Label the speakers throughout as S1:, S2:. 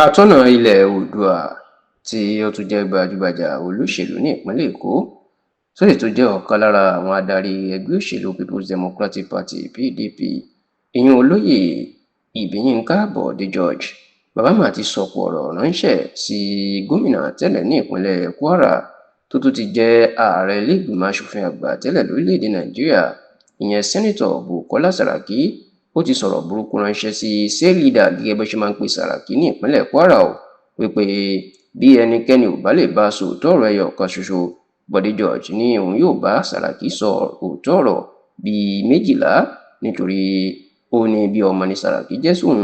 S1: Atọ́nà ilẹ̀ Oòduà tí ó tún jẹ́ gbajúgbajà olóṣèlú ní ìpínlẹ̀ Èkó tó sì tún jẹ́ ọ̀kan lára àwọn adarí ẹgbẹ́ òṣèlú People's Democratic Party (PDP) ìyún Olóyè Ìbíyìnká Bọ̀dé George bàbá mà ti sọ̀pọ̀ ọ̀rọ̀ ránṣẹ́ sí gómìnà tẹ́lẹ̀ ní ìpínlẹ̀ Kwara tó tún ti jẹ́ ààrẹ ilé-ìgbìmọ̀ aṣòfin àgbà tẹ́lẹ̀ lórílẹ̀‐èdè Nàìjíríà ìyẹn Sẹ́nẹ́tọ̀ Bùkọ́lá Sàràkí. Ó ti sọ̀rọ̀ burúkú ránṣẹ́ sí sẹ́ẹ̀lídà gẹ́gẹ́ bó ṣe máa ń pe Sàràkí ní ìpínlẹ̀ Kwara wípé bí ẹnikẹ́ni ò bá lè bá a sọ òótọ́ ọ̀rọ̀ ẹyọ kan ṣoṣo, Bọ̀dé George ní òun yóò bá Sàràkí sọ òótọ́ ọ̀rọ̀ bíi 12 nítorí ó ní bí ọmọ ní Sàràkí jẹ́ sóun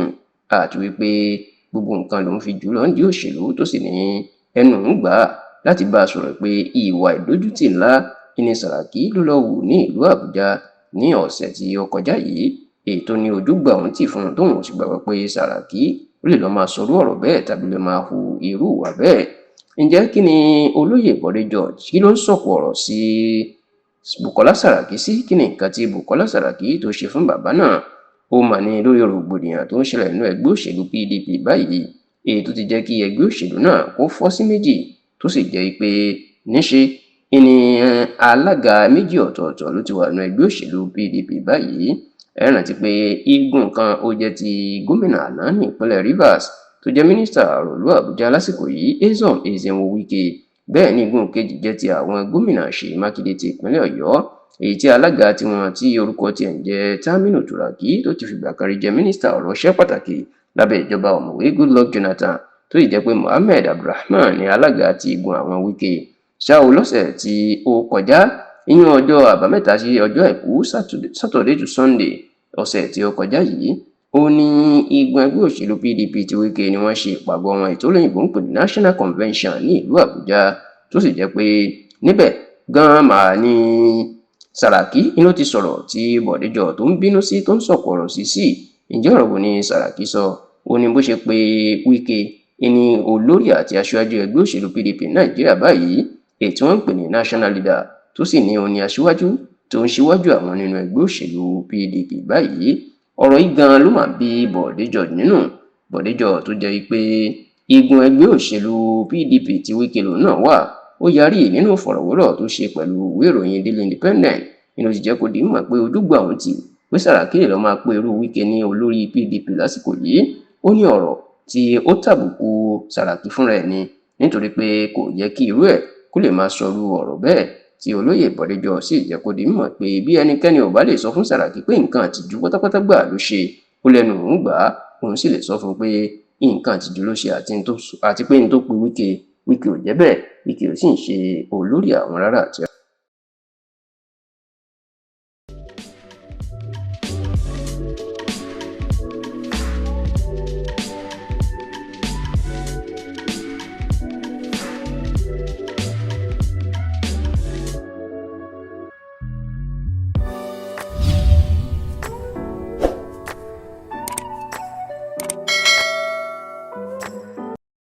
S1: àti wípé gbogbo nǹkan lòun fi jùlọ ń di òṣèlú tó sì ní ẹnu ń gbà láti bá a sọ̀rọ̀ pé ìwà ìdójútì ńlá ní Sàràkí ló lọ wù ní ìlú Àbújá ní ọ̀sẹ̀ tí ó kọjá yìí, ètò ní ojúgbà òun tì fún un tóun sì gbàgbọ́ pé Sàràkí ó lè lọ́ọ́ máa sọrú ọ̀rọ̀ bẹ́ẹ̀ tàbí lè máa hu irú ìwà bẹ́ẹ̀. Ǹjẹ́ kí ni olóyè Bọ̀dé George kí ló ń sọ̀kò ọ̀rọ̀ sí Bùkọ́lá Sàràkí sí? Kí ni nǹkan tí Bùkọ́lá Sàràkí tó ṣe fún bàbá náà? Ó mà ní lórí rògbòdìyàn tó ń ṣẹlẹ̀ nínú ẹgbẹ́ òṣèlú PDP báyìí, èyí tó ti jẹ́ kí ẹgbẹ́ òṣèlú náà kó fọ́ sí méjì tó sì jẹ́ pé níṣe ni alága méjì ọ̀tọ̀ọ̀tọ̀ ló ti wà nínú ẹgbẹ́ òṣèlú PDP báyìí. Ẹ rántí pé igun kan ó jẹ́ ti gómìnà àná ní ìpínlẹ̀ Rivers tó jẹ́ mínísítà rọ̀lú Àbújá lásìkò yìí Nyesom Wike, bẹ́ẹ̀ ni igun kejì jẹ́ ti àwọn gómìnà Ṣèyí Mákindé ti ìpínlẹ̀ Ọ̀yọ́, èyí tí alága tiwọn tí orúkọ tiẹ̀ ń jẹ́ Tàmínù Tùràkì tó ti fìgbà kan rí jẹ́ mínísítà ọ̀rọ̀ iṣẹ́ pàtàkì lábẹ́ ìjọba ọ̀mọ̀wé Goodluck Jonathan tó sì jẹ́ pé Mohammed Abdulrahman ní alága ti igun àwọn Wike. Ṣá o lọ́sẹ̀ tí ó kọjá ìyẹn ọjọ́ àbámẹ́ta sí ọjọ́ àìkú Saturday to Sunday ọ̀sẹ̀ tí ó kọjá yìí ó ní igun ẹgbẹ́ òṣèlú PDP ti Wike ni wọ́n ṣe ìpàgọ́ wọn ètò olóyìnbó ń pè ní National Convention ní ìlú Àbújá tó sì jẹ́ pé níbẹ̀ gan-an mà ní Sàràkí ló ti sọ̀rọ̀ tí Bọ̀dé George tó ń bínú sí tó ń sọ̀kò ọ̀rọ̀ sí. Ǹjẹ́ ọ̀rọ̀ wo ni Sàràkí sọ? Ó ní bó ṣe pé Wike ní olórí àti aṣáájú ẹgbẹ́ òṣèlú PDP Nàìjíríà báyìí èyí tí wọ́n ń pè ní national leader tó sì ní òun ní aṣíwájú tó ń ṣíwájú àwọn nínú ẹgbẹ́ òṣèlú PDP báyìí. Ọ̀rọ̀ yìí gan-an ló máa bí Bọ̀dé George nínú. Bọ̀dé George tó jẹ́ pé igun ẹgbẹ́ òṣèlú PDP tí Wike lòun náà wà ó yarí nínú ìfọ̀rọ̀wérọ̀ tó ṣe pẹ̀lú ìwé ìròyìn Daily Independent nínú ti jẹ́ kó di mọ̀ pé ojúgbà òun ti pé Sàràkí lè lọ́ọ́ máa pe irú Wike ní olórí PDP lásìkò yìí. Ó ní ọ̀rọ̀ tí ó tàbùkù Sàràkí fúnra ẹ̀ ni nítorí pé kò yẹ kí irú ẹ̀ kó lè máa sọrú ọ̀rọ̀ bẹ́ẹ̀ tí olóyè Bọ̀dé George sì jẹ́ kó di mọ̀ pé bí ẹnikẹ́ni ò bá lè sọ fún Sàràkí pé nǹkan àtijú pátápátá gbà ló ṣe ó lẹ́nu òun gbà á, òun sì lè sọ fún pé nǹkan àtijú ló ṣe àti pé ní tó pe Wike ò jẹ́ bẹ́ẹ̀, Wike ò sì ń ṣe olórí àwọn rárá àti